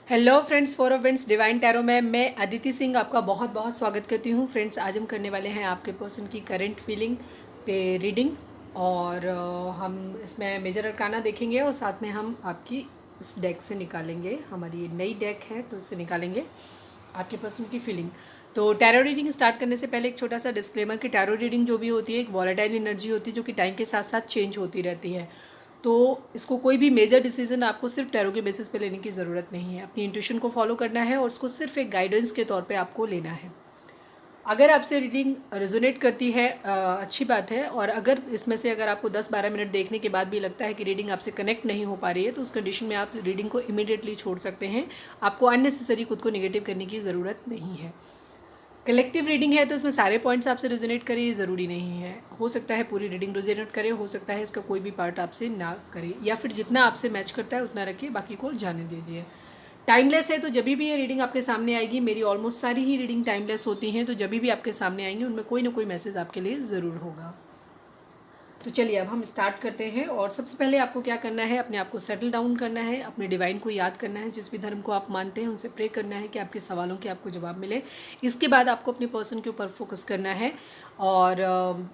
Hello friends, four of winds divine tarot में मैं अदिति सिंह आपका बहुत बहुत स्वागत करती हूँ। फ्रेंड्स, आज हम करने वाले हैं आपके पर्सन की करंट फीलिंग पे रीडिंग। और हम इसमें मेजर अरकाना देखेंगे और साथ में हम आपकी इस डेक से निकालेंगे। हमारी ये नई डेक है तो इससे निकालेंगे आपके पर्सन की फीलिंग। तो टैरो रीडिंग स्टार्ट करने से पहले एक छोटा सा डिस्क्लेमर कि टैरो रीडिंग जो भी होती है एक वॉलेटाइल एनर्जी होती है जो कि टाइम के साथ साथ चेंज होती रहती है। तो इसको कोई भी मेजर डिसीजन आपको सिर्फ टैरो के बेसिस पे लेने की ज़रूरत नहीं है। अपनी इंट्यूशन को फॉलो करना है और उसको सिर्फ एक गाइडेंस के तौर पे आपको लेना है। अगर आपसे रीडिंग रेजोनेट करती है अच्छी बात है, और अगर इसमें से अगर आपको 10-12 मिनट देखने के बाद भी लगता है कि रीडिंग आपसे कनेक्ट नहीं हो पा रही है तो उस कंडीशन में आप रीडिंग को इमीडिएटली छोड़ सकते हैं। आपको अननेसेसरी खुद को नेगेटिव करने की ज़रूरत नहीं है। कलेक्टिव रीडिंग है तो इसमें सारे पॉइंट्स आपसे रेजोनेट करे ये ज़रूरी नहीं है। हो सकता है पूरी रीडिंग रेजोनेट करे, हो सकता है इसका कोई भी पार्ट आपसे ना करे, या फिर जितना आपसे मैच करता है उतना रखिए, बाकी को जाने दीजिए। टाइमलेस है तो जब भी ये रीडिंग आपके सामने आएगी, मेरी ऑलमोस्ट सारी ही रीडिंग टाइमलेस होती हैं, तो जब भी आपके सामने आएंगी उनमें कोई ना कोई मैसेज आपके लिए ज़रूर होगा। तो चलिए अब हम स्टार्ट करते हैं। और सबसे पहले आपको क्या करना है, अपने आप को सेटल डाउन करना है, अपने डिवाइन को याद करना है, जिस भी धर्म को आप मानते हैं उनसे प्रे करना है कि आपके सवालों के आपको जवाब मिले। इसके बाद आपको अपने पर्सन के ऊपर फोकस करना है और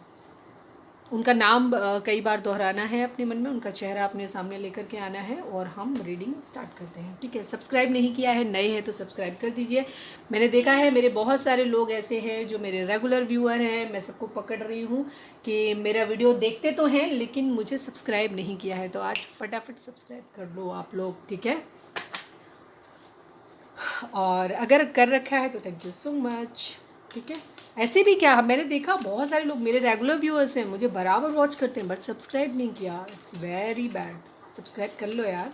उनका नाम कई बार दोहराना है अपने मन में, उनका चेहरा अपने सामने लेकर के आना है और हम रीडिंग स्टार्ट करते हैं। ठीक है, सब्सक्राइब नहीं किया है, नए हैं तो सब्सक्राइब कर दीजिए। मैंने देखा है मेरे बहुत सारे लोग ऐसे हैं जो मेरे रेगुलर व्यूअर हैं, मैं सबको पकड़ रही हूँ कि मेरा वीडियो देखते तो हैं लेकिन मुझे सब्सक्राइब नहीं किया है, तो आज फटाफट सब्सक्राइब कर लो आप लोग। ठीक है, और अगर कर रखा है तो थैंक यू सो मच। ठीक है, ऐसे भी क्या मैंने देखा बहुत सारे लोग मेरे रेगुलर व्यूअर्स हैं, मुझे बराबर वॉच करते हैं बट सब्सक्राइब नहीं किया। It's very bad. सब्सक्राइब कर लो यार,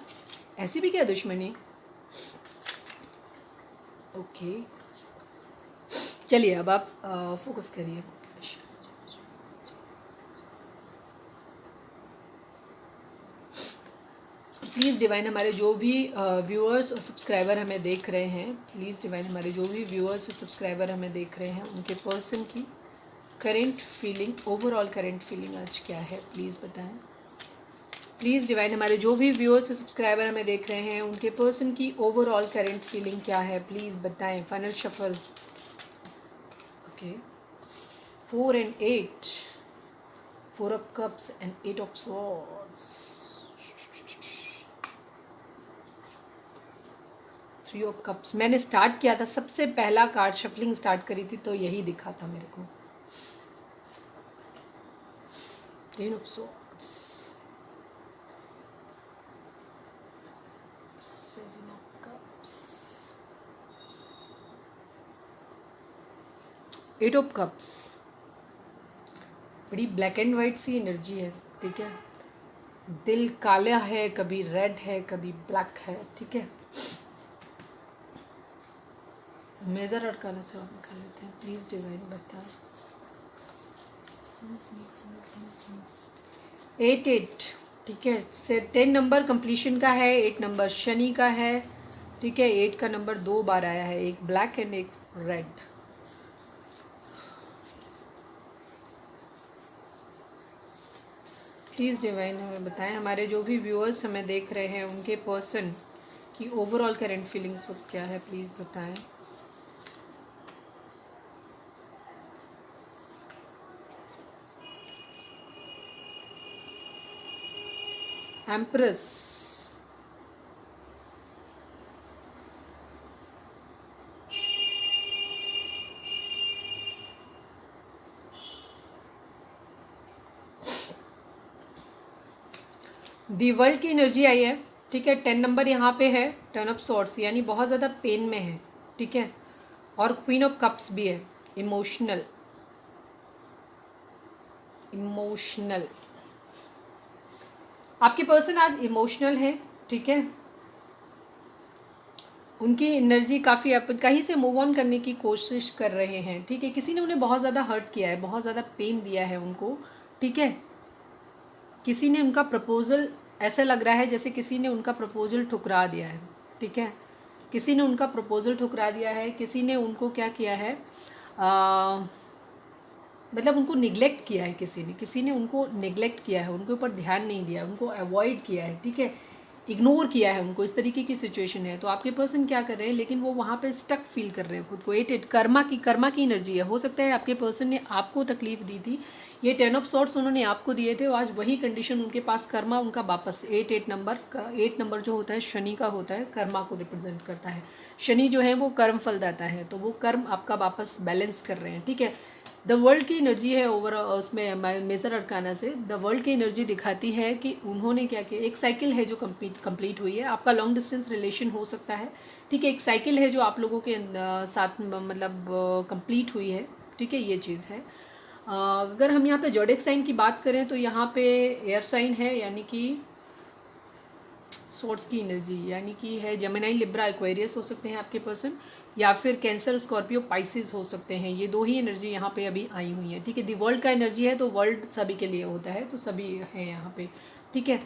ऐसी भी क्या दुश्मनी। ओके, चलिए अब आप फोकस करिए। प्लीज़ डिवाइन, हमारे जो भी व्यूअर्स और सब्सक्राइबर हमें देख रहे हैं, प्लीज़ डिवाइन हमारे जो भी व्यूअर्स और सब्सक्राइबर हमें देख रहे हैं उनके पर्सन की current feeling, overall current feeling आज क्या है, प्लीज़ बताएं। प्लीज़ डिवाइन, हमारे जो भी व्यूअर्स और सब्सक्राइबर हमें देख रहे हैं उनके पर्सन की ओवरऑल करेंट फीलिंग क्या है, प्लीज़ बताएं। Final shuffle. Okay, 4 and 8, 4 of cups and 8 of swords, 3 of cups। मैंने स्टार्ट किया था, सबसे पहला कार्ड शफलिंग स्टार्ट करी थी तो यही दिखा था मेरे को। 10 of swords, 7 of cups, 8 of cups। बड़ी ब्लैक एंड वाइट सी एनर्जी है। ठीक है, दिल काला है, कभी रेड है, कभी ब्लैक है। ठीक है, मेजर अड़काने से और निकाल लेते हैं। प्लीज़ डिवाइन बताएं। 8-8। ठीक है, से 10 नंबर कंप्लीशन का है, 8 नंबर शनि का है। ठीक है, 8 का नंबर 2 बार आया है, एक ब्लैक एंड एक रेड। प्लीज़ डिवाइन हमें बताएं, हमारे जो भी व्यूअर्स हमें देख रहे हैं उनके पर्सन की ओवरऑल करंट फीलिंग्स वक्त क्या है, प्लीज़ बताएं। एम्प्रेस, दी वर्ल्ड की एनर्जी आई है। ठीक है, 10 नंबर यहाँ पे है, 10 ऑफ सॉर्ड्स, यानी बहुत ज़्यादा पेन में है। ठीक है, और क्वीन ऑफ कप्स भी है, इमोशनल। इमोशनल, आपके पर्सन आज इमोशनल है। ठीक है, उनकी एनर्जी काफ़ी अपन कहीं से मूव ऑन करने की कोशिश कर रहे हैं। ठीक है, किसी ने उन्हें बहुत ज़्यादा हर्ट किया है, बहुत ज़्यादा पेन दिया है उनको। ठीक है, किसी ने उनका प्रपोज़ल, ऐसा लग रहा है जैसे किसी ने उनका प्रपोज़ल ठुकरा दिया है। ठीक है, किसी ने उनका प्रपोज़ल ठुकरा दिया है, किसी ने उनको क्या किया है, मतलब उनको निगलेक्ट किया है, किसी ने उनको निगलेक्ट किया है, उनके ऊपर ध्यान नहीं दिया, उनको अवॉइड किया है। ठीक है, इग्नोर किया है उनको, इस तरीके की सिचुएशन है। तो आपके पर्सन क्या कर रहे हैं, लेकिन वो वहाँ पे स्टक फील कर रहे हैं खुद को। 8 कर्मा की एनर्जी है। हो सकता है आपके पर्सन ने आपको तकलीफ दी थी, ये 10 ऑफ सॉर्ट्स उन्होंने आपको दिए थे, आज वही कंडीशन उनके पास कर्मा उनका वापस 8 नंबर का। 8 नंबर जो होता है शनि का होता है, कर्मा को रिप्रेजेंट करता है। शनि जो है वो कर्म फल देता है, तो वो कर्म आपका वापस बैलेंस कर रहे हैं, ठीक है। द वर्ल्ड की एनर्जी है ओवर उसमें मेजर अरकाना से द वर्ल्ड की एनर्जी दिखाती है कि उन्होंने क्या किया। एक साइकिल है जो कंप्लीट हुई है, आपका लॉन्ग डिस्टेंस रिलेशन हो सकता है, ठीक है। एक साइकिल है जो आप लोगों के साथ मतलब कंप्लीट हुई है, ठीक है, ये चीज़ है। अगर हम यहाँ पे ज़ोडिएक साइन की बात करें तो यहाँ पे एयर साइन है, यानी कि सोर्स की एनर्जी, यानी कि है जेमिनी, लिब्रा, एक्वेरियस हो सकते हैं आपके पर्सन, या फिर कैंसर, स्कॉर्पियो, पाइसिस हो सकते हैं। ये दो ही एनर्जी यहाँ पे अभी आई हुई है, ठीक है। दी वर्ल्ड का एनर्जी है, तो वर्ल्ड सभी के लिए होता है, तो सभी हैं यहाँ पे, ठीक है।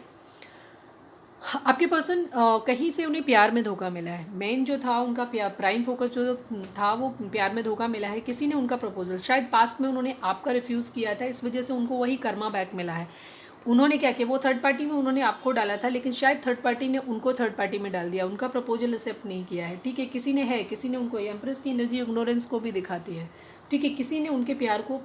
आपके पर्सन कहीं से उन्हें प्यार में धोखा मिला है। मेन जो था उनका प्राइम फोकस जो था वो प्यार में धोखा मिला है। किसी ने उनका प्रपोजल, शायद पास्ट में उन्होंने आपका रिफ्यूज़ किया था, इस वजह से उनको वही कर्मा बैक मिला है। उन्होंने क्या किया, वो थर्ड पार्टी में उन्होंने आपको डाला था, लेकिन शायद थर्ड पार्टी ने उनको थर्ड पार्टी में डाल दिया, उनका प्रपोजल एक्सेप्ट नहीं किया है, ठीक है। किसी ने उनको, एम्प्रेस की एनर्जी इग्नोरेंस को भी दिखाती है, ठीक है। किसी ने उनके प्यार को,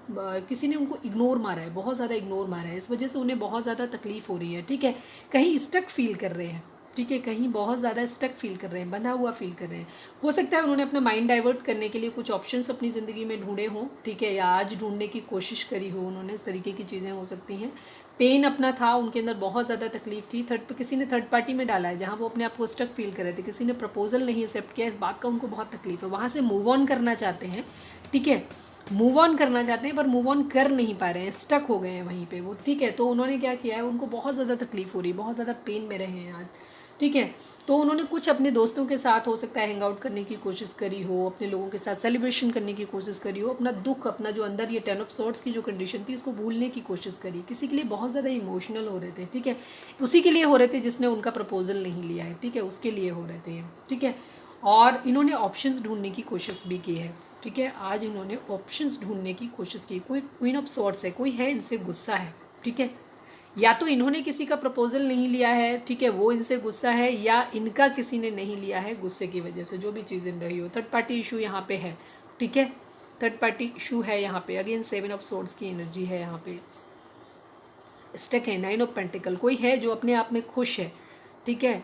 किसी ने उनको इग्नोर मारा है, बहुत ज़्यादा इग्नोर मारा है, इस वजह से उन्हें बहुत ज़्यादा तकलीफ हो रही है, ठीक है। कहीं स्टक फील कर रहे हैं, ठीक है, कहीं बहुत ज़्यादा स्टक फील कर रहे हैं, बंधा हुआ फील कर रहे हैं। हो सकता है उन्होंने अपना माइंड डाइवर्ट करने के लिए कुछ ऑप्शंस अपनी ज़िंदगी में ढूंढे हों, ठीक है, या आज ढूंढने की कोशिश करी हो उन्होंने, इस तरीके की चीज़ें हो सकती हैं। पेन अपना था, उनके अंदर बहुत ज़्यादा तकलीफ थी, किसी ने थर्ड पार्टी में डाला है जहाँ वो अपने आप को स्टक फील कर रहे थे, किसी ने प्रपोजल नहीं एक्सेप्ट किया, इस बात का उनको बहुत तकलीफ है। वहाँ से मूव ऑन करना चाहते हैं, ठीक है, मूव ऑन करना चाहते हैं, पर मूव ऑन कर नहीं पा रहे हैं, स्टक हो गए हैं वहीं पे वो, ठीक है। तो उन्होंने क्या किया है, उनको बहुत ज़्यादा तकलीफ हो रही है, बहुत ज़्यादा पेन में रहे हैं आज, ठीक है। तो उन्होंने कुछ अपने दोस्तों के साथ हो सकता है हैंग आउट करने की कोशिश करी हो, अपने लोगों के साथ सेलिब्रेशन करने की कोशिश करी हो, अपना दुख, अपना जो अंदर ये 10 ऑफ सॉर्ड्स की जो कंडीशन थी इसको भूलने की कोशिश करी। किसी के लिए बहुत ज़्यादा इमोशनल हो रहे थे, ठीक है, उसी के लिए हो रहे थे जिसने उनका प्रपोजल नहीं लिया है, ठीक है, उसके लिए हो रहे थे, ठीक है। और इन्होंने ऑप्शंस ढूंढने की कोशिश भी की है, ठीक है। आज इन्होंने ऑप्शंस ढूंढने की कोशिश की। कोई क्वीन ऑफ सॉर्ड्स है, कोई है इनसे गुस्सा है, ठीक है, या तो इन्होंने किसी का प्रपोजल नहीं लिया है, ठीक है, वो इनसे गुस्सा है, या इनका किसी ने नहीं लिया है गुस्से की वजह से, जो भी चीज़ इन रही हो। थर्ड पार्टी इशू यहाँ पे है, ठीक है, थर्ड पार्टी इशू है यहाँ पे। अगेन 7 ऑफ सॉर्ड्स की एनर्जी है यहाँ पे, स्टक है। 9 ऑफ पेंटिकल, कोई है जो अपने आप में खुश है, ठीक है,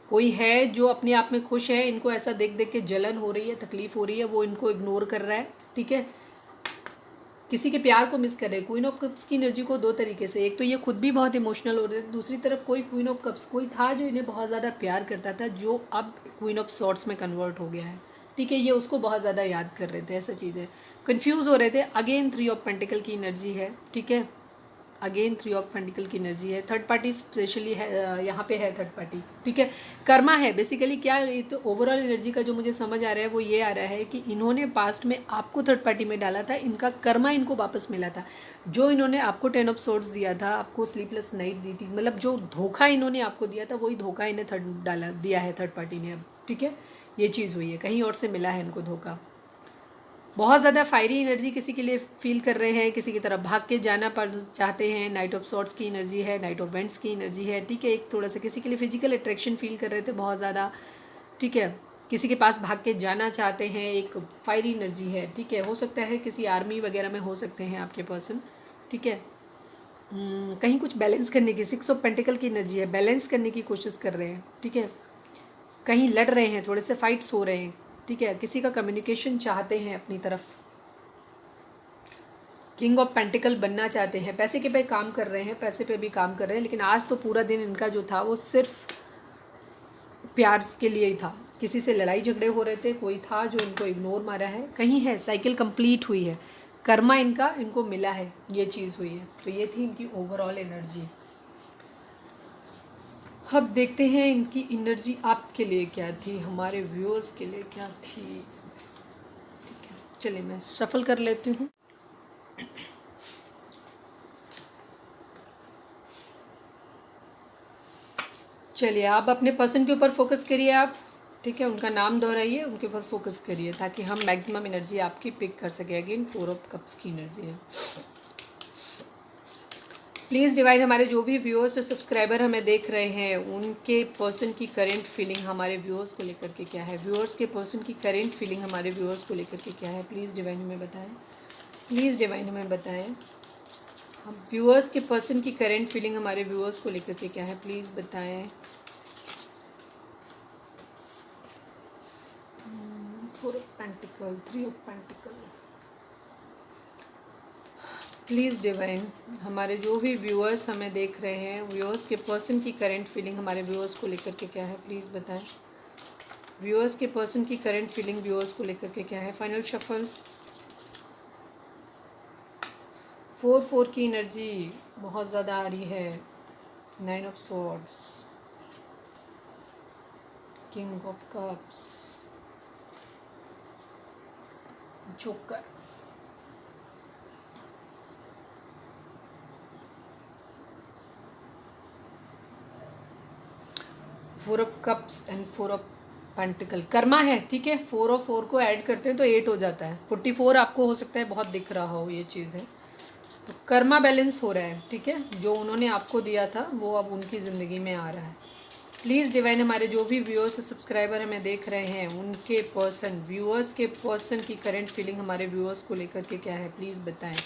कोई है जो अपने आप में खुश है, इनको ऐसा देख देख के जलन हो रही है, तकलीफ हो रही है, वो इनको इग्नोर कर रहा है, ठीक है। किसी के प्यार को मिस कर रहे हैं। क्वीन ऑफ कप्स की एनर्जी को दो तरीके से, एक तो ये खुद भी बहुत इमोशनल हो रहे थे, दूसरी तरफ कोई क्वीन ऑफ कप्स कोई था जो इन्हें बहुत ज़्यादा प्यार करता था, जो अब क्वीन ऑफ सॉर्ट्स में कन्वर्ट हो गया है, ठीक है। ये उसको बहुत ज़्यादा याद कर रहे थे, ऐसा चीज़ें, कन्फ्यूज़ हो रहे थे। अगेन 3 ऑफ पेंटिकल की एनर्जी है, ठीक है, अगेन 3 ऑफ पेंटिकल की एनर्जी है। थर्ड पार्टी स्पेशली है यहाँ पे है, थर्ड पार्टी, ठीक है, कर्मा है बेसिकली। क्या तो ओवरऑल एनर्जी का जो मुझे समझ आ रहा है वो ये आ रहा है कि इन्होंने पास्ट में आपको थर्ड पार्टी में डाला था, इनका कर्मा इनको वापस मिला था। जो इन्होंने आपको 10 ऑफ सॉर्ड्स दिया था, आपको स्लीपलेस नाइट दी थी, मतलब जो धोखा इन्होंने आपको दिया था वही धोखा इन्हें दिया है थर्ड पार्टी ने अब, ठीक है। ये चीज़ हुई है, कहीं और से मिला है इनको धोखा। बहुत ज़्यादा फायरी एनर्जी किसी के लिए फील कर रहे हैं, किसी की तरफ भाग के जाना पड़ चाहते हैं। नाइट ऑफ सॉर्ट्स की एनर्जी है, नाइट ऑफ वेंट्स की एनर्जी है, ठीक है। एक थोड़ा सा किसी के लिए फिजिकल अट्रैक्शन फील कर रहे थे बहुत ज़्यादा, ठीक है, किसी के पास भाग के जाना चाहते हैं, एक फायरी एनर्जी है, ठीक है। हो सकता है किसी आर्मी वगैरह में हो सकते हैं आपके पर्सन, ठीक है। कहीं कुछ बैलेंस करने की, 6 ऑफ पेंटिकल की एनर्जी है, बैलेंस करने की कोशिश कर रहे हैं, ठीक है। कहीं लड़ रहे हैं, थोड़े से फाइट्स हो रहे हैं, ठीक है। किसी का कम्युनिकेशन चाहते हैं अपनी तरफ, किंग ऑफ पेंटिकल बनना चाहते हैं, पैसे के पे काम कर रहे हैं, पैसे पे भी काम कर रहे हैं, लेकिन आज तो पूरा दिन इनका जो था वो सिर्फ प्यार के लिए ही था। किसी से लड़ाई झगड़े हो रहे थे, कोई था जो इनको इग्नोर मारा है, कहीं है साइकिल कंप्लीट हुई है, कर्मा इनका इनको मिला है, ये चीज़ हुई है। तो ये थी इनकी ओवरऑल एनर्जी। अब देखते हैं इनकी एनर्जी आपके लिए क्या थी, हमारे व्यूअर्स के लिए क्या थी, ठीक है। चलिए मैं सफल कर लेती हूँ। चलिए आप अपने पर्सन के ऊपर फोकस करिए आप, ठीक है, उनका नाम दोहराइए, उनके ऊपर फोकस करिए ताकि हम मैक्सिमम एनर्जी आपकी पिक कर सकें। अगेन 4 ऑफ कप्स की एनर्जी है। प्लीज़ डिवाइन हमारे जो भी व्यूअर्स और सब्सक्राइबर हमें देख रहे हैं उनके पर्सन की करेंट फीलिंग हमारे व्यूअर्स को लेकर के क्या है, व्यूअर्स के पर्सन की करेंट फीलिंग हमारे व्यूअर्स को लेकर के क्या है, प्लीज़ डिवाइन हमें बताएं, प्लीज़ डिवाइन हमें बताएं। हम व्यूअर्स के पर्सन की करेंट फीलिंग हमारे व्यूअर्स को लेकर के क्या है, प्लीज़ बताएं। 4 of pentacle, 3 of pentacle. Please divine हमारे जो भी व्यूअर्स हमें देख रहे हैं व्यूअर्स के पर्सन की करंट फीलिंग हमारे व्यूअर्स को लेकर के क्या है, प्लीज़ बताएं। व्यूअर्स के पर्सन की करंट फीलिंग व्यूअर्स को लेकर के क्या है। फाइनल शफल 4 की एनर्जी बहुत ज़्यादा आ रही है। 9 of swords, king of cups, joker, 4 of cups and 4 of pentacle. Karma है, ठीक है। 4 और 4 को ऐड करते हैं तो 8 हो जाता है। 44 आपको हो सकता है बहुत दिख रहा हो ये चीज़ है, तो कर्मा बैलेंस हो रहा है, ठीक है। जो उन्होंने आपको दिया था वो अब उनकी ज़िंदगी में आ रहा है। प्लीज़ डिवाइन हमारे जो भी व्यूअर्स और सब्सक्राइबर हमें देख रहे हैं उनके पर्सन, व्यूअर्स के पर्सन की करंट फीलिंग हमारे व्यूअर्स को लेकर के क्या है, प्लीज़ बताएं।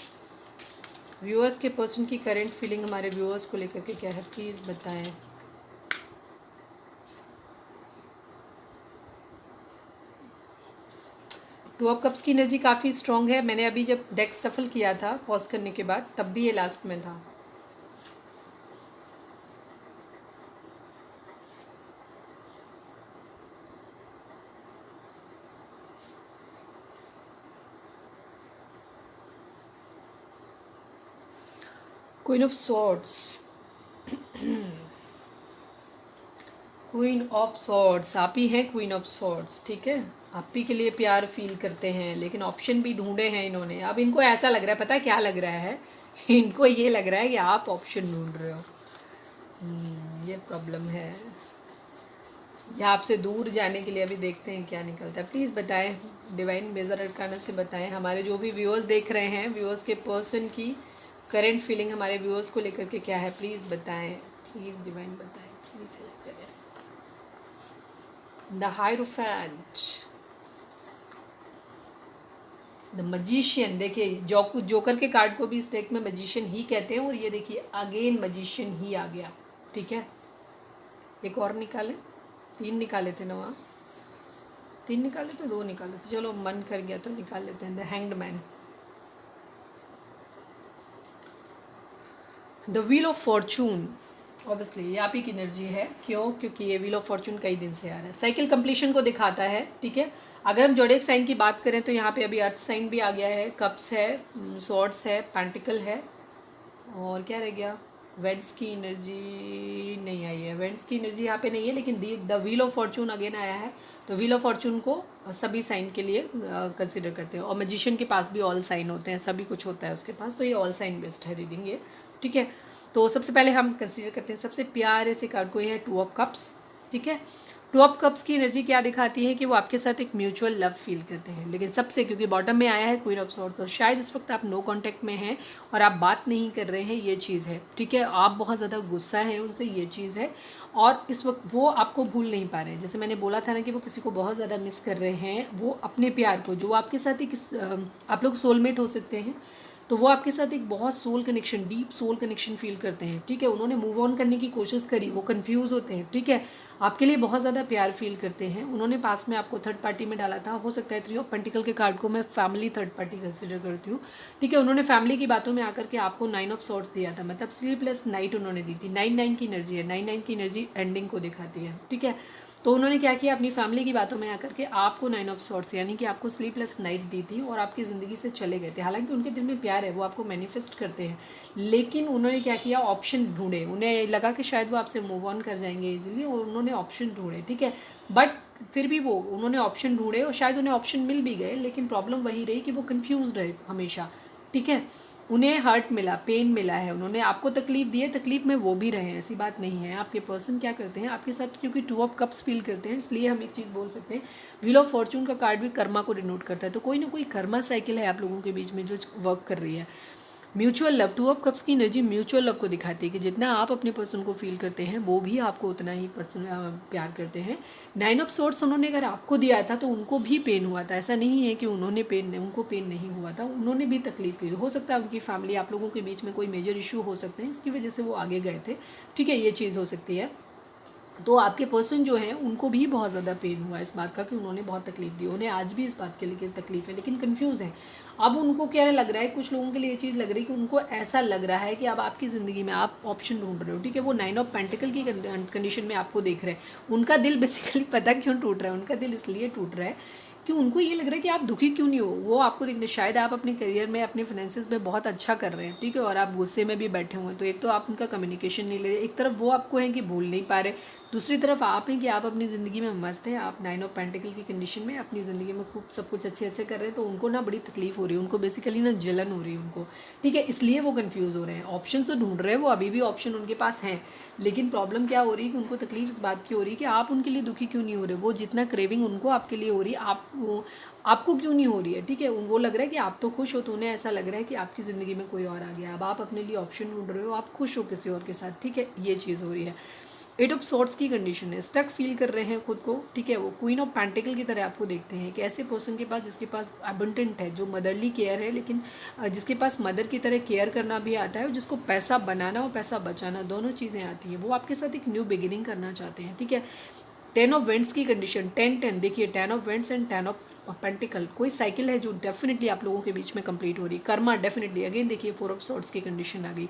व्यूअर्स के पर्सन की करंट फीलिंग हमारे व्यूअर्स को लेकर के क्या है, प्लीज़ बताएं। टू ऑफ कप्स की एनर्जी काफ़ी स्ट्रॉन्ग है। मैंने अभी जब डेक सफल किया था पॉज करने के बाद तब भी ये लास्ट में था। Queen of swords, queen of swords, आप ही हैं क्वीन ऑफ सॉर्ड्स, ठीक है। आप ही के लिए प्यार फील करते हैं, लेकिन ऑप्शन भी ढूंढे हैं इन्होंने। अब इनको ऐसा लग रहा है, पता है क्या लग रहा है इनको ये लग रहा है कि आप ऑप्शन ढूंढ रहे हो। ये प्रॉब्लम है। या आपसे दूर जाने के लिए अभी देखते हैं क्या निकलता है। प्लीज़ बताएं डिवाइन मेजर अरकाना से बताएं हमारे जो भी व्यूअर्स देख रहे हैं व्यूअर्स के पर्सन की करंट फीलिंग हमारे व्यूअर्स को लेकर के क्या है, प्लीज़ बताएं। प्लीज़ डिवाइन बताएं, प्लीज़ हेल्प करें। The hierophant, the magician. देखिए जोकर के कार्ड को भी इस डेक में मजिशियन ही कहते हैं, और ये देखिए अगेन मजिशियन ही आ गया, ठीक है। एक और निकालें, 3 निकाले थे ना वहाँ, 3 निकाले थे, 2 निकाले थे, चलो मन कर गया तो निकाल लेते हैं। The hanged man, the wheel of Fortune. Obviously ये आप ही की एनर्जी है, क्यों, क्योंकि ये व्हील ऑफ फॉर्चून कई दिन से आ रहा है। साइकिल कंप्लीशन को दिखाता है, ठीक है। अगर हम जोडिएक साइन की बात करें तो यहाँ पे अभी अर्थ साइन भी आ गया है, कप्स है, सॉर्ड्स है, पेंटिकल है, और क्या रह गया, वेड्स की एनर्जी नहीं आई है। वेड्स की एनर्जी यहाँ पे नहीं है, लेकिन the wheel of Fortune again आया है। तो व्हील ऑफ फॉर्चून को सभी साइन के लिए कंसिडर करते हैं, और मैजिशियन के पास भी ऑल साइन होते हैं, सभी कुछ होता है उसके पास, तो ये ऑल साइन बेस्ड है रीडिंग ये, ठीक है। तो सबसे पहले हम कंसीडर करते हैं सबसे प्यारे से कार्ड को, ये है 2 ऑफ कप्स, ठीक है। 2 ऑफ कप्स की एनर्जी क्या दिखाती है कि वो आपके साथ एक म्यूचुअल लव फील करते हैं, लेकिन सबसे, क्योंकि बॉटम में आया है क्वीन ऑफ सॉर्ड्स, तो शायद इस वक्त आप नो कांटेक्ट में हैं और आप बात नहीं कर रहे हैं, ये चीज़ है, ठीक है। आप बहुत ज़्यादा गुस्सा है उनसे, ये चीज़ है, और इस वक्त वो आपको भूल नहीं पा रहे हैं। जैसे मैंने बोला था ना कि वो किसी को बहुत ज़्यादा मिस कर रहे हैं, वो अपने प्यार को, जो आपके साथ एक आप लोग सोलमेट हो सकते हैं, तो वो आपके साथ एक बहुत soul connection, deep soul connection feel करते हैं, ठीक है। उन्होंने मूव ऑन करने की कोशिश करी, वो कंफ्यूज होते हैं, ठीक है। आपके लिए बहुत ज़्यादा प्यार फील करते हैं। उन्होंने पास में आपको थर्ड पार्टी में डाला था, हो सकता है 3 ऑफ पेंटिकल के कार्ड को मैं फैमिली थर्ड पार्टी कंसिडर करती हूँ, ठीक है। उन्होंने फैमिली की बातों में आकर के आपको 9 ऑफ सॉर्ड्स दिया था, मतलब स्लीपलेस नाइट उन्होंने दी थी। 9 की एनर्जी है, 9 की एनर्जी एंडिंग को दिखाती है, ठीक है। तो उन्होंने क्या किया, अपनी फैमिली की बातों में आकर के आपको 9 ऑफ सॉर्ड्स यानी कि आपको स्लीपलेस नाइट दी थी और आपकी ज़िंदगी से चले गए थे। हालांकि उनके दिल में प्यार है, वो आपको मैनिफेस्ट करते हैं, लेकिन उन्होंने क्या किया, ऑप्शन ढूंढे। उन्हें लगा कि शायद वो आपसे मूव ऑन कर जाएंगे इजीली, और उन्होंने ऑप्शन ढूंढे, ठीक है। बट फिर भी वो उन्होंने ऑप्शन ढूंढे और शायद उन्हें ऑप्शन मिल भी गए, लेकिन प्रॉब्लम वही रही कि वो कन्फ्यूज रहे हमेशा, ठीक है। उन्हें हर्ट मिला, पेन मिला है, उन्होंने आपको तकलीफ दी है, तकलीफ में वो भी रहे हैं, ऐसी बात नहीं है। आपके पर्सन क्या करते हैं आपके साथ, क्योंकि 2 ऑफ कप्स फील करते हैं, इसलिए हम एक चीज़ बोल सकते हैं, व्हील ऑफ फॉर्चून का कार्ड भी कर्मा को डिनोट करता है। तो कोई ना कोई कर्मा साइकिल है आप लोगों के बीच में जो वर्क कर रही है। Mutual love, two of cups की एनर्जी म्यूचुअल लव को दिखाती है कि जितना आप अपने पर्सन को फील करते हैं वो भी आपको उतना ही पर्सन प्यार करते हैं। 9 ऑफ सोर्ड्स उन्होंने अगर आपको दिया था तो उनको भी पेन हुआ था, ऐसा नहीं है कि उनको पेन नहीं हुआ था, उन्होंने भी तकलीफ की। हो सकता है उनकी फैमिली, आप लोगों के बीच में कोई मेजर इशू हो सकते हैं, इसकी वजह से वो आगे गए थे, ठीक है, ये चीज़ हो सकती है। तो आपके पर्सन जो हैं उनको भी बहुत ज़्यादा पेन हुआ इस बात का कि उन्होंने बहुत तकलीफ दी, उन्हें आज भी इस बात के लिए तकलीफ है, लेकिन कंफ्यूज हैं। अब उनको क्या लग रहा है, कुछ लोगों के लिए ये चीज़ लग रही है कि उनको ऐसा लग रहा है कि अब आपकी ज़िंदगी में आप ऑप्शन ढूंढ रहे हो, ठीक है, वो 9 ऑफ पेंटिकल की कंडीशन में आपको देख रहे हैं। उनका दिल बेसिकली पता क्यों टूट रहा है, उनका दिल इसलिए टूट रहा है कि उनको ये लग रहा है कि आप दुखी क्यों नहीं हो। वो आपको देखते शायद आप अपने करियर में, अपने फाइनेंसिस में बहुत अच्छा कर रहे हैं, ठीक है, और आप गुस्से में भी बैठे हुए हैं। तो एक तो आप उनका कम्युनिकेशन नहीं ले रहे, एक तरफ वो आपको हैं कि भूल नहीं पा रहे, दूसरी तरफ आप हैं कि आप अपनी ज़िंदगी में मस्त हैं, आप 9 ऑफ पेंटिकल की कंडीशन में अपनी ज़िंदगी में खूब सब कुछ अच्छे कर रहे हैं। तो उनको ना बड़ी तकलीफ हो रही है, उनको बेसिकली ना जलन हो रही है उनको, ठीक है, इसलिए वो कंफ्यूज हो रहे हैं। ऑप्शन तो ढूंढ रहे हैं वो, अभी भी ऑप्शन उनके पास हैं, लेकिन प्रॉब्लम क्या हो रही है कि उनको तकलीफ इस बात की हो रही है कि आप उनके लिए दुखी क्यों नहीं हो रहे। वो जितना क्रेविंग उनको आपके लिए हो रही है, आपको क्यों नहीं हो रही है, ठीक है। वो लग रहा है कि आप तो खुश हो, तो उन्हें ऐसा लग रहा है कि आपकी ज़िंदगी में कोई और आ गया, अब आप अपने लिए ऑप्शन ढूंढ रहे हो, आप खुश हो किसी और के साथ, ठीक है, ये चीज़ हो रही है। 8 ऑफ सॉर्ड्स की कंडीशन है, स्टक फील कर रहे हैं खुद को, ठीक है, वो क्वीन ऑफ पेंटिकल की तरह आपको देखते हैं कि ऐसे पर्सन के पास जिसके पास अबंडेंट है, जो मदरली केयर है, लेकिन जिसके पास मदर की तरह केयर करना भी आता है, और जिसको पैसा बनाना और पैसा बचाना दोनों चीज़ें आती हैं। वो आपके साथ एक न्यू बिगिनिंग करना चाहते हैं, ठीक है। 10 ऑफ वेंट्स की कंडीशन, 10-10 देखिए, 10 of vents and 10 of pentacle, कोई साइकिल है जो डेफिनेटली आप लोगों के बीच में कंप्लीट हो रही है। कर्मा डेफिनेटली, अगेन देखिए 4 ऑफ सॉर्ड्स की कंडीशन आ गई।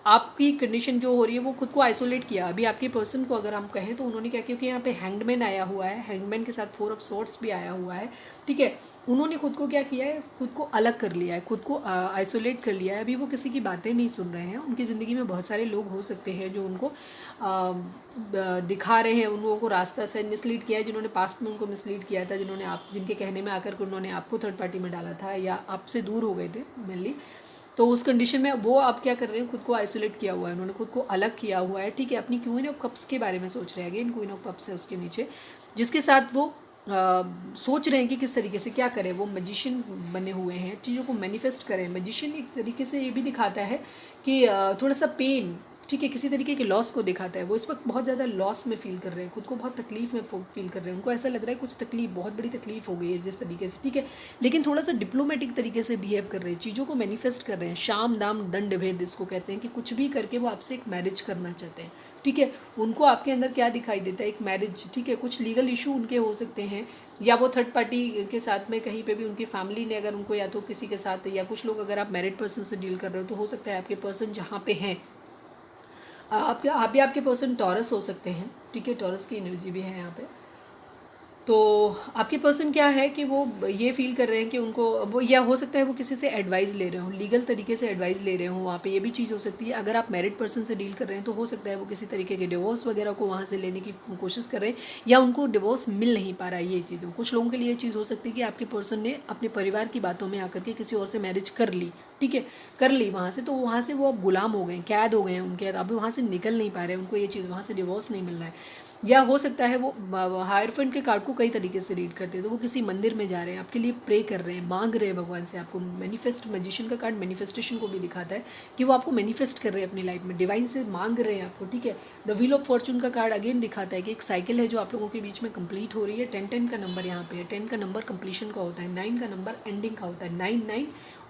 आपकी कंडीशन जो हो रही है वो खुद को आइसोलेट किया। अभी आपके पर्सन को अगर हम कहें तो उन्होंने क्या किया, क्योंकि यहाँ पे हैंगमैन आया हुआ है, हैंगमैन के साथ 4 ऑफ सॉर्ड्स भी आया हुआ है, ठीक है, उन्होंने खुद को क्या किया है, खुद को अलग कर लिया है, खुद को आइसोलेट कर लिया है। अभी वो किसी की बातें नहीं सुन रहे हैं। उनकी ज़िंदगी में बहुत सारे लोग हो सकते हैं जो उनको दिखा रहे हैं, उन लोगों को रास्ता से मिसलीड किया है, जिन्होंने पास्ट में उनको मिसलीड किया था, जिनके कहने में आकर के उन्होंने आपको थर्ड पार्टी में डाला था या आपसे दूर हो गए थे मेनली। तो उस कंडीशन में वो आप क्या कर रहे हैं, खुद को आइसोलेट किया हुआ है, उन्होंने खुद को अलग किया हुआ है, ठीक है। अपनी क्वीन ऑफ कप्स के बारे में सोच रहे हैं, अगेन क्वीन ऑफ कप्स है उसके नीचे, जिसके साथ वो सोच रहे हैं कि किस तरीके से क्या करें। वो मैजिशियन बने हुए हैं, चीज़ों को मैनिफेस्ट करें। मैजिशियन एक तरीके से ये भी दिखाता है कि थोड़ा सा पेन, ठीक है, किसी तरीके के लॉस को दिखाता है। वो इस वक्त बहुत ज़्यादा लॉस में फील कर रहे हैं, खुद को बहुत तकलीफ में फील कर रहे हैं। उनको ऐसा लग रहा है कुछ तकलीफ, बहुत बड़ी तकलीफ हो गई है जिस तरीके से, ठीक है, लेकिन थोड़ा सा डिप्लोमेटिक तरीके से बिहेव कर रहे हैं, चीज़ों को मैनिफेस्ट कर रहे हैं। शाम दाम दंड भेद इसको कहते हैं कि कुछ भी करके वो आपसे एक मैरिज करना चाहते हैं, ठीक है। उनको आपके अंदर क्या दिखाई देता है, एक मैरिज, ठीक है। कुछ लीगल इशू उनके हो सकते हैं, या वो थर्ड पार्टी के साथ में कहीं पे भी उनकी फैमिली ने अगर उनको, या तो किसी के साथ, या कुछ लोग अगर आप मैरिड पर्सन से डील कर रहे हो तो हो सकता है आपके पर्सन जहाँ पे हैं, आपके पर्सन टॉरस हो सकते हैं, ठीक है, टॉरस की एनर्जी भी है यहाँ पे। तो आपके पर्सन क्या है कि वो ये फील कर रहे हैं कि उनको वो, या हो सकता है वो किसी से एडवाइस ले रहे हो, लीगल तरीके से एडवाइस ले रहे हो, वहाँ पे ये भी चीज़ हो सकती है। अगर आप मैरिड पर्सन से डील कर रहे हैं तो हो सकता है वो किसी तरीके के डिवोर्स वगैरह को वहाँ से लेने की कोशिश कर रहे हैं, या उनको डिवोर्स मिल नहीं पा रहा है। ये चीज़ कुछ लोगों के लिए ये चीज़ हो सकती है कि आपके पर्सन ने अपने परिवार की बातों में आकर के किसी और से मैरिज कर ली, ठीक है, कर ली वहाँ से, तो वहाँ से वो अब गुलाम हो गए, कैद हो गए हैं उनके, अभी वहाँ से निकल नहीं पा रहे हैं, उनको ये चीज़ वहाँ से डिवोर्स नहीं मिल रहा है। या हो सकता है वो हायरफेंट के कार्ड को कई तरीके से रीड करते हैं, तो वो किसी मंदिर में जा रहे हैं, आपके लिए प्रे कर रहे हैं, मांग रहे हैं भगवान से। आपको मैनिफेस्ट, मैजिशियन का कार्ड मैनिफेस्टेशन को भी दिखाता है कि वो आपको मैनिफेस्ट कर रहे हैं अपनी लाइफ में, डिवाइन से मांग रहे हैं आपको, ठीक है। द व्हील ऑफ फॉर्चून का कार्ड अगेन दिखाता है कि एक साइकिल है जो आप लोगों के बीच में कंप्लीट हो रही है। 10-10 का नंबर यहाँ पे है, 10 का नंबर कंप्लीशन का होता है, 9 का नंबर एंडिंग का होता है, 9-9,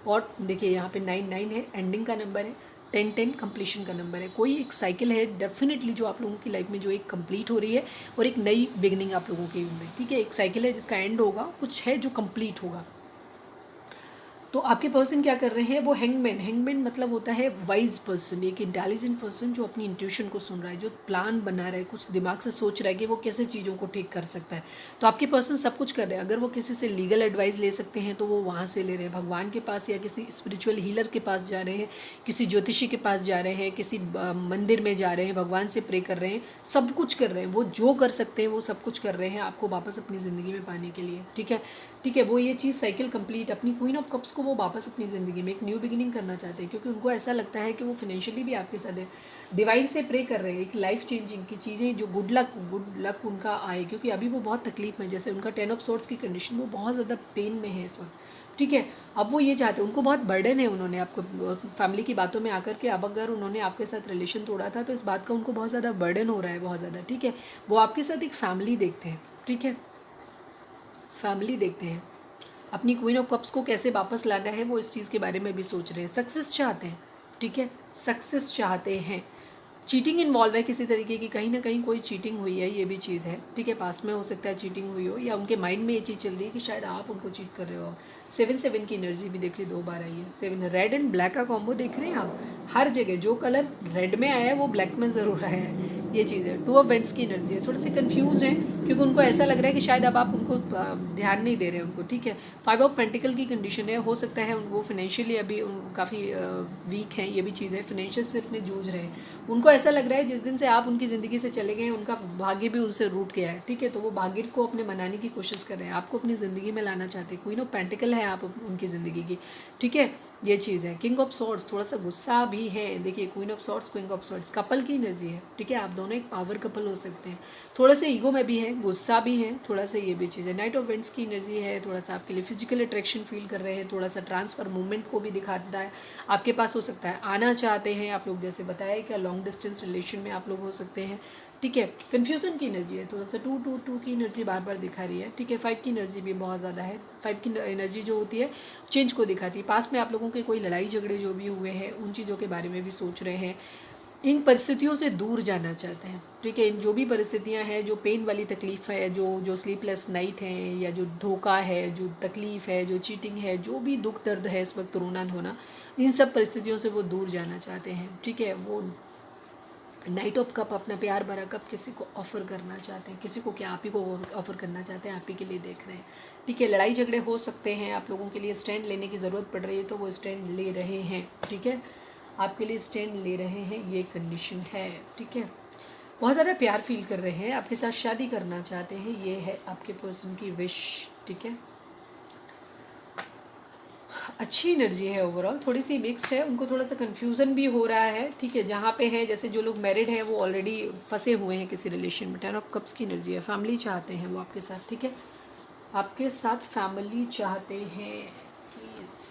और देखिए यहाँ पे 9-9 है, एंडिंग का नंबर है, 10-10 कंप्लीशन का नंबर है। कोई एक साइकिल है डेफिनेटली जो आप लोगों की लाइफ में जो एक कंप्लीट हो रही है, और एक नई बिगनिंग आप लोगों की में, ठीक है। एक साइकिल है जिसका एंड होगा, कुछ है जो कंप्लीट होगा। तो आपके पर्सन क्या कर रहे हैं, वो हैंगमैन, हैंगमैन मतलब होता है वाइज पर्सन, एक इंटेलिजेंट पर्सन जो अपनी इंट्यूशन को सुन रहा है, जो प्लान बना रहा है, कुछ दिमाग से सोच रहा है कि वो कैसे चीज़ों को ठीक कर सकता है। तो आपके पर्सन सब कुछ कर रहे हैं। अगर वो किसी से लीगल एडवाइस ले सकते हैं तो वो वहाँ से ले रहे हैं, भगवान के पास या किसी स्पिरिचुअल हीलर के पास जा रहे हैं, किसी ज्योतिषी के पास जा रहे हैं, किसी मंदिर में जा रहे हैं, भगवान से प्रे कर रहे हैं, सब कुछ कर रहे हैं। वो जो कर सकते हैं वो सब कुछ कर रहे हैं आपको वापस अपनी ज़िंदगी में पाने के लिए, ठीक है, ठीक है। वो ये चीज़ साइकिल कंप्लीट, अपनी क्वीन ऑफ कप्स को वो वापस अपनी ज़िंदगी में एक न्यू बिगिनिंग करना चाहते हैं, क्योंकि उनको ऐसा लगता है कि वो फिनेंशियली भी आपके साथ है, डिवाइन से प्रे कर रहे हैं एक लाइफ चेंजिंग की चीज़ें, जो गुड लक उनका आए, क्योंकि अभी वो बहुत तकलीफ में, जैसे उनका 10 ऑफ सोर्ड्स की कंडीशन, वो बहुत ज़्यादा पेन में है इस वक्त, ठीक है। अब वो ये चाहते हैं, उनको बहुत बर्डन है, उन्होंने आपको फैमिली की बातों में आकर के, अब अगर उन्होंने आपके साथ रिलेशन तोड़ा था तो इस बात का उनको बहुत ज़्यादा बर्डन हो रहा है, बहुत ज़्यादा। ठीक है, वो आपके साथ एक फैमिली देखते हैं। ठीक है, फैमिली देखते हैं। अपनी क्वीन ऑफ कप्स को कैसे वापस लाना है वो इस चीज़ के बारे में भी सोच रहे हैं। सक्सेस चाहते हैं। ठीक है, सक्सेस चाहते हैं। चीटिंग इन्वॉल्व है किसी तरीके की, कहीं ना कहीं कोई चीटिंग हुई है, ये भी चीज़ है। ठीक है, पास्ट में हो सकता है चीटिंग हुई हो, या उनके माइंड में ये चीज़ चल रही है कि शायद आप उनको चीट कर रहे हो। 7-7 की एनर्जी भी देखिए 2 बार आई है। 7 रेड एंड ब्लैक का कॉम्बो देख रहे हैं आप। हर जगह जो कलर रेड में आया है वो ब्लैक में ज़रूर आया है, ये चीज़ है। 2 ऑफ वेंट्स की एनर्जी है। थोड़े से कंफ्यूज हैं क्योंकि उनको ऐसा लग रहा है कि शायद अब आप उनको ध्यान नहीं दे रहे हैं उनको। ठीक है, 5 ऑफ पेंटिकल की कंडीशन है। हो सकता है वो फाइनेंशियली अभी काफ़ी वीक हैं, ये भी चीज़ है। फाइनेंशियल सिर्फ में जूझ रहे हैं। उनको ऐसा लग रहा है जिस दिन से आप उनकी ज़िंदगी से चले गए हैं उनका भाग्य भी उनसे रूठ गया है। ठीक है, तो वो भाग्य को अपने मनाने की कोशिश कर रहे हैं, आपको अपनी ज़िंदगी में लाना चाहते हैं। क्वीन ऑफ पेंटिकल है आप उनकी ज़िंदगी की। ठीक है, ये चीज़ है। किंग ऑफ सॉर्ड्स, थोड़ा सा गुस्सा भी है। देखिए, queen of swords, Qing of swords, couple की एनर्जी है। ठीक है, आप दोनों एक पावर कपल हो सकते हैं। थोड़ा सा ईगो में भी है, गुस्सा भी है, थोड़ा सा ये भी चीज़ है। नाइट ऑफ विंड्स की एनर्जी है। थोड़ा सा आपके लिए फिजिकल अट्रैक्शन फील कर रहे हैं, थोड़ा सा ट्रांसफर मूवमेंट को भी दिखाता है। आपके पास हो सकता है आना चाहते हैं आप लोग, जैसे बताया क्या लॉन्ग डिस्टेंस रिलेशन में आप लोग हो सकते हैं। ठीक है, कन्फ्यूजन की एनर्जी है। थोड़ा सा 2-2-2 की एनर्जी बार बार दिखा रही है। ठीक है, 5 की एनर्जी भी बहुत ज़्यादा है। 5 की एनर्जी जो होती है चेंज को दिखाती है। पास में आप लोगों के कोई लड़ाई झगड़े जो भी हुए हैं उन चीज़ों के बारे में भी सोच रहे हैं। इन परिस्थितियों से दूर जाना चाहते हैं। ठीक है, इन जो भी परिस्थितियां हैं, जो पेन वाली तकलीफ़ है, जो स्लीपलेस नाइट है, या जो धोखा है, जो तकलीफ़ है, जो चीटिंग है, जो भी दुख दर्द है इस वक्त रोना धोना, इन सब परिस्थितियों से वो दूर जाना चाहते हैं। ठीक है, वो नाइट ऑफ कप, अपना प्यार भरा कप किसी को ऑफ़र करना चाहते हैं। किसी को क्या, आप ही को ऑफ़र करना चाहते हैं, आप ही के लिए देख रहे हैं। ठीक है, लड़ाई झगड़े हो सकते हैं, आप लोगों के लिए स्टैंड लेने की ज़रूरत पड़ रही है तो वो स्टैंड ले रहे हैं। ठीक है, आपके लिए स्टैंड ले रहे हैं, ये कंडीशन है। ठीक है, बहुत ज़्यादा प्यार फील कर रहे हैं, आपके साथ शादी करना चाहते हैं, ये है आपके पर्सन की विश। ठीक है, अच्छी एनर्जी है ओवरऑल, थोड़ी सी मिक्स्ड है। उनको थोड़ा सा कन्फ्यूज़न भी हो रहा है। ठीक है, जहाँ पे है, जैसे जो लोग मैरिड हैं वो ऑलरेडी फंसे हुए हैं किसी रिलेशन में। 10 ऑफ कप्स की एनर्जी है। फैमिली चाहते हैं वो आपके साथ। ठीक है, आपके साथ फैमिली चाहते हैं। प्लीज़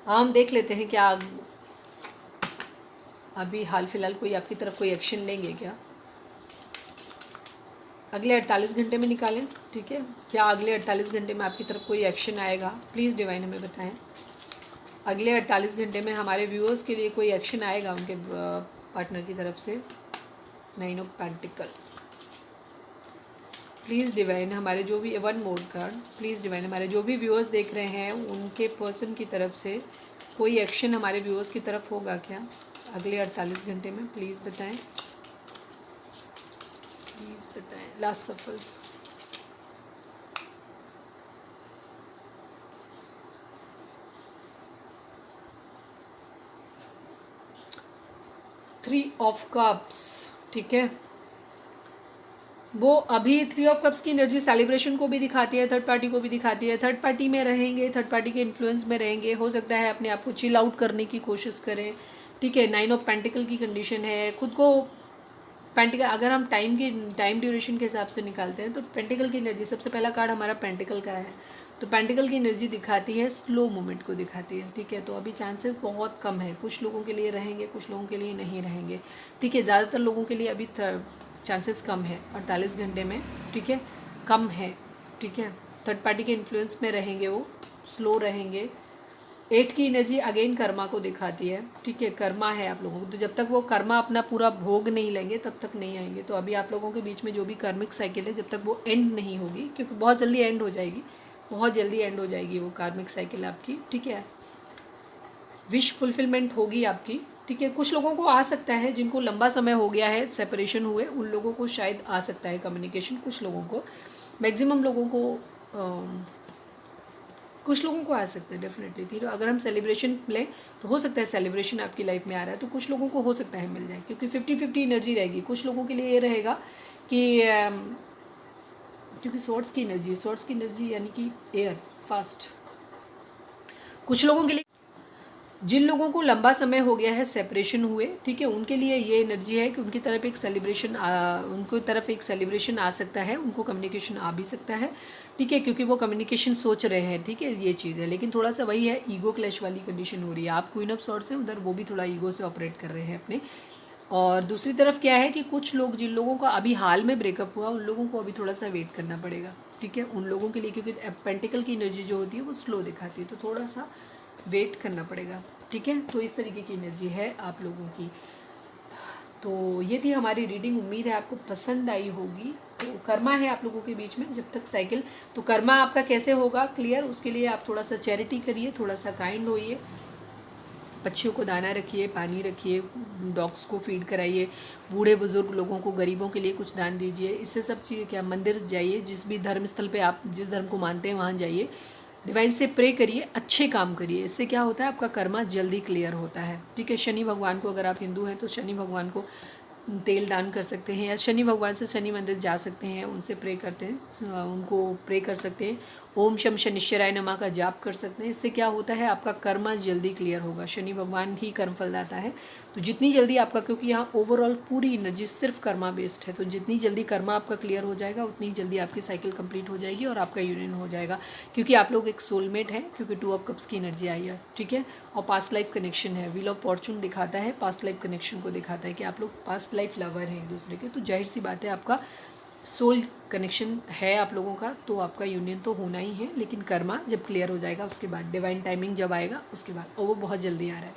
हम देख लेते हैं क्या अभी हाल फिलहाल कोई आपकी तरफ कोई एक्शन लेंगे क्या, अगले 48 घंटे में निकालें। ठीक है, क्या अगले 48 घंटे में आपकी तरफ कोई एक्शन आएगा? प्लीज़ डिवाइन हमें बताएं, अगले 48 घंटे में हमारे व्यूअर्स के लिए कोई एक्शन आएगा उनके पार्टनर की तरफ से? 9 ऑफ पेंटिकल, प्लीज़ डिवाइन हमारे जो भी, 1 मोर कार्ड, प्लीज़ डिवाइन हमारे जो भी व्यूअर्स देख रहे हैं उनके पर्सन की तरफ से कोई एक्शन हमारे व्यूअर्स की तरफ होगा क्या अगले 48 घंटे में? प्लीज़ बताएं, प्लीज़ बताएं। लास्ट सफल, थ्री ऑफ कप्स। ठीक है, वो अभी 3 ऑफ कप्स की एनर्जी सेलिब्रेशन को भी दिखाती है, थर्ड पार्टी को भी दिखाती है। थर्ड पार्टी में रहेंगे, थर्ड पार्टी के इन्फ्लुएंस में रहेंगे, हो सकता है अपने आप को चिल आउट करने की कोशिश करें। ठीक है, 9 ऑफ पेंटिकल की कंडीशन है। खुद को पेंटिकल, अगर हम टाइम ड्यूरेशन के हिसाब से निकालते हैं तो पेंटिकल की एनर्जी, सबसे पहला कार्ड हमारा पेंटिकल का है, तो पेंटिकल की एनर्जी दिखाती है स्लो मूवमेंट को दिखाती है। ठीक है, तो अभी चांसेस बहुत कम है, कुछ लोगों के लिए रहेंगे, कुछ लोगों के लिए नहीं रहेंगे। ठीक है, ज़्यादातर लोगों के लिए अभी चांसेस कम है 48 घंटे में। ठीक है, कम है। ठीक है, थर्ड पार्टी के इन्फ्लुएंस में रहेंगे, वो स्लो रहेंगे। 8 की एनर्जी अगेन कर्मा को दिखाती है। ठीक है, कर्मा है आप लोगों को, तो जब तक वो कर्मा अपना पूरा भोग नहीं लेंगे तब तक नहीं आएंगे। तो अभी आप लोगों के बीच में जो भी कार्मिक साइकिल है, जब तक वो एंड नहीं होगी, क्योंकि बहुत जल्दी एंड हो जाएगी, बहुत जल्दी एंड हो जाएगी वो कार्मिक साइकिल आपकी। ठीक है, विश फुलफिलमेंट होगी आपकी। ठीक है, कुछ लोगों को आ सकता है जिनको लंबा समय हो गया है सेपरेशन हुए, उन लोगों को शायद आ सकता है कम्युनिकेशन। कुछ लोगों को, मैक्सिमम लोगों को, कुछ लोगों को आ सकता है डेफिनेटली। ठीक है, अगर हम सेलिब्रेशन लें तो हो सकता है सेलिब्रेशन आपकी लाइफ में आ रहा है, तो कुछ लोगों को हो सकता है मिल जाए, क्योंकि 50-50 एनर्जी रहेगी। कुछ लोगों के लिए ये रहेगा कि क्योंकि सोर्ट्स की एनर्जी यानी कि एयर फास्ट, कुछ लोगों के लिए जिन लोगों को लंबा समय हो गया है सेपरेशन हुए, ठीक है, उनके लिए ये एनर्जी है कि उनकी तरफ एक सेलिब्रेशन आ सकता है, उनको कम्युनिकेशन आ भी सकता है, ठीक है, क्योंकि वो कम्युनिकेशन सोच रहे हैं, ठीक है, ये चीज़ है। लेकिन थोड़ा सा वही है, ईगो क्लैश वाली कंडीशन हो रही है। आप क्वीन ऑफ सॉर्ड्स हैं, उधर वो भी थोड़ा ईगो से ऑपरेट कर रहे हैं अपने। और दूसरी तरफ क्या है कि कुछ लोग, जिन लोगों का अभी हाल में ब्रेकअप हुआ, उन लोगों को अभी थोड़ा सा वेट करना पड़ेगा, ठीक है, उन लोगों के लिए, क्योंकि पेंटिकल की एनर्जी जो होती है वो स्लो दिखाती है, तो थोड़ा सा वेट करना पड़ेगा, ठीक है। तो इस तरीके की एनर्जी है आप लोगों की। तो ये थी हमारी रीडिंग, उम्मीद है आपको पसंद आई होगी। तो कर्मा है आप लोगों के बीच में जब तक साइकिल, तो कर्मा आपका कैसे होगा क्लियर, उसके लिए आप थोड़ा सा चैरिटी करिए, थोड़ा सा काइंड होइए, पक्षियों को दाना रखिए, पानी रखिए, डॉग्स को फीड कराइए, बूढ़े बुजुर्ग लोगों को, गरीबों के लिए कुछ दान दीजिए। इससे सब चीज़ क्या, मंदिर जाइए, जिस भी धर्म स्थल पे आप जिस धर्म को मानते हैं वहाँ जाइए, डिवाइन से प्रे करिए, अच्छे काम करिए। इससे क्या होता है, आपका कर्मा जल्दी क्लियर होता है, ठीक है। शनि भगवान को, अगर आप हिंदू हैं तो शनि भगवान को तेल दान कर सकते हैं, या शनि भगवान से शनि मंदिर जा सकते हैं, उनसे प्रे करते हैं, उनको प्रे कर सकते हैं। ओम शम शनिश्चराय नमः का जाप कर सकते हैं। इससे क्या होता है, आपका कर्मा जल्दी क्लियर होगा। शनि भगवान ही कर्म फल दाता है, तो जितनी जल्दी आपका, क्योंकि यहाँ ओवरऑल पूरी एनर्जी सिर्फ कर्मा बेस्ड है, तो जितनी जल्दी कर्मा आपका क्लियर हो जाएगा, उतनी जल्दी आपकी साइकिल कंप्लीट हो जाएगी और आपका यूनियन हो जाएगा, क्योंकि आप लोग एक सोलमेट हैं, क्योंकि 2 ऑफ कप्स की एनर्जी आई है, ठीक है। और पास्ट लाइफ कनेक्शन है, व्हील ऑफ फॉर्चून दिखाता है, पास्ट लाइफ कनेक्शन को दिखाता है कि आप लोग पास्ट लाइफ लवर हैं एक दूसरे के, तो जाहिर सी बात है आपका सोल कनेक्शन है आप लोगों का, तो आपका यूनियन तो होना ही है। लेकिन कर्मा जब क्लियर हो जाएगा उसके बाद, डिवाइन टाइमिंग जब आएगा उसके बाद, और वो बहुत जल्दी आ रहा है।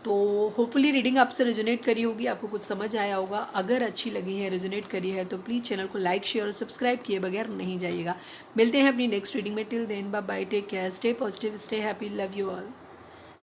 तो होपफुली रीडिंग आपसे रेजोनेट करी होगी, आपको कुछ समझ आया होगा। अगर अच्छी लगी है, रेजोनेट करी है, तो प्लीज़ चैनल को लाइक शेयर और सब्सक्राइब किए बगैर नहीं जाइएगा। मिलते हैं अपनी नेक्स्ट रीडिंग में। Till then bye bye, take care, stay positive, stay happy, love you all.